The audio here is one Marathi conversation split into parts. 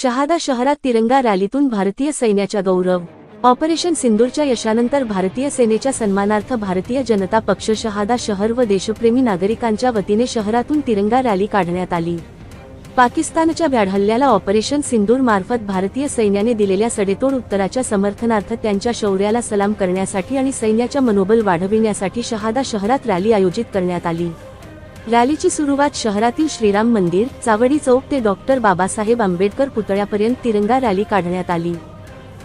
शहादा शहरात तिरंगा रॅलीतून भारतीय सैन्याचा गौरव। ऑपरेशन सिंदूरच्या यशानंतर भारतीय सेनेच्या सन्मानार्थ भारतीय जनता पक्ष शहादा शहर व देशप्रेमी नागरिकांच्या वतीने शहरातून तिरंगा रॅली काढण्यात आली। पाकिस्तानच्या भ्याड हल्ल्याला ऑपरेशन सिंदूर मार्फत भारतीय सैन्याने दिलेल्या सडेतोड उत्तराच्या समर्थनार्थ त्यांच्या शौर्याला सलाम करण्यासाठी आणि सैन्याच्या मनोबल वाढविण्यासाठी शहादा शहरात रॅली आयोजित करण्यात आली। रॅलीची सुरुवात शहरातील श्रीराम मंदिर, चावडी चौक ते डॉक्टर बाबासाहेब आंबेडकर पुतळ्यापर्यंत तिरंगा रॅली काढण्यात आली।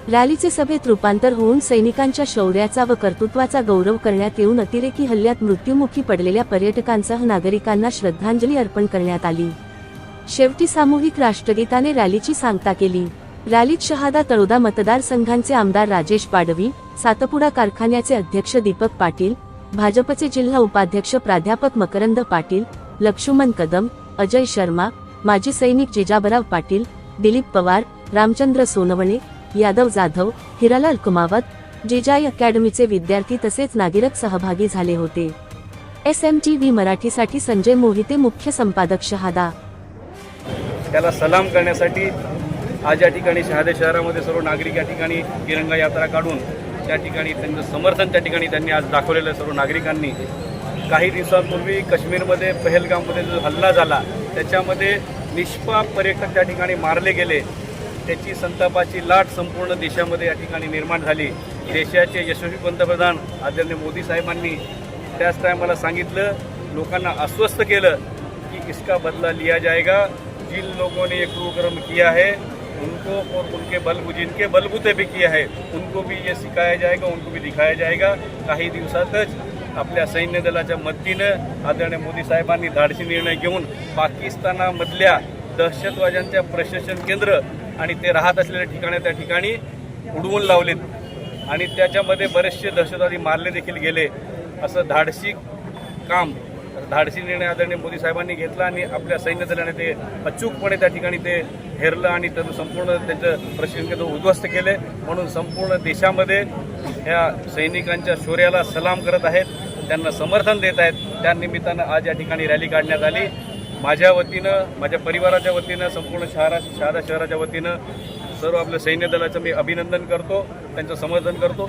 रॅलीचे सभेत रूपांतर होऊन सैनिकांच्या शौर्याचा व कर्तृत्वाचा गौरव करण्यात येऊन अतिरेकी हल्ल्यात मृत्युमुखी पडलेल्या पर्यटकांसह नागरिकांना श्रद्धांजली अर्पण करण्यात आली। शेवटी सामूहिक राष्ट्रगीताने रॅलीची सांगता केली। रॅलीत शहादा तळोदा मतदारसंघांचे आमदार राजेश पाडवी, सातपुडा कारखान्याचे अध्यक्ष दीपक पाटील, भाजपचे जिल्हा उपाध्यक्ष प्राध्यापक मकरंद पाटील, लक्ष्मण कदम, अजय शर्मा, माजी सैनिक जिजाबराव पाटील, दिलीप पवार, रामचंद्र सोनवणे, यादव जाधव, हिरालाल कुमावत, जिजाई अकॅडमीचे विद्यार्थी तसेच नागरिक सहभागी झाले होते। SMTV मराठीसाठी संजय मोहिते, मुख्य संपादक शहादा। त्याला सलाम करण्यासाठी आज या ठिकाणी शहादा शहरामध्ये सर्व नागरिक या ठिकाणी तिरंगा यात्रा काढून त्या ठिकाणी त्यांचं समर्थन त्या ठिकाणी त्यांनी आज दाखवलेलं सर्व नागरिकांनी। काही दिवसांपूर्वी काश्मीरमध्ये पहलगाममध्ये जो हल्ला झाला त्याच्यामध्ये निष्पाप पर्यटक त्या ठिकाणी मारले गेले, त्याची संतापाची लाट संपूर्ण देशामध्ये या ठिकाणी निर्माण झाली। देशाचे यशस्वी पंतप्रधान आदरणीय मोदी साहेबांनी त्याच टायमाला सांगितलं, लोकांना आश्वस्त केलं की इसका बदला लिया जाएगा। जिन लोगों ने ये क्रूरकर्म किया है उनको और उनके जिनके बलबूते भी किया है उनको भी ये सिखाया जाएगा, उनको भी दिखाया जाएगा। काही दिवसातच आपल्या सैन्य दलाच्या मदतीनं आदरणीय मोदी साहेबांनी धाडसी निर्णय घेऊन पाकिस्तानामधल्या दहशतवाद्यांच्या प्रशासन केंद्र आणि ते राहत असलेल्या ठिकाणी त्या ठिकाणी उडवून लावलेत आणि त्याच्यामध्ये बरेचसे दहशतवादी मारले देखील गेले। असं धाडसी निर्णय आदरणीय मोदी साहेबांनी घेतला आणि आपल्या सैन्य दलाने ते अचूकपणे त्या ठिकाणी ते हेरलं आणि त्याचं संपूर्ण त्याचं प्रशिक्षण केंद्र उद्ध्वस्त केले। म्हणून संपूर्ण देशामध्ये ह्या सैनिकांच्या शौर्याला सलाम करत आहेत, त्यांना समर्थन देत आहेत। त्या निमित्तानं आज या ठिकाणी रॅली काढण्यात आली। माझ्या वतीनं, माझ्या परिवाराच्या वतीनं, संपूर्ण शहादा शहराच्या वतीनं सर्व आपल्या सैन्य दलाचं मी अभिनंदन करतो, त्यांचं समर्थन करतो।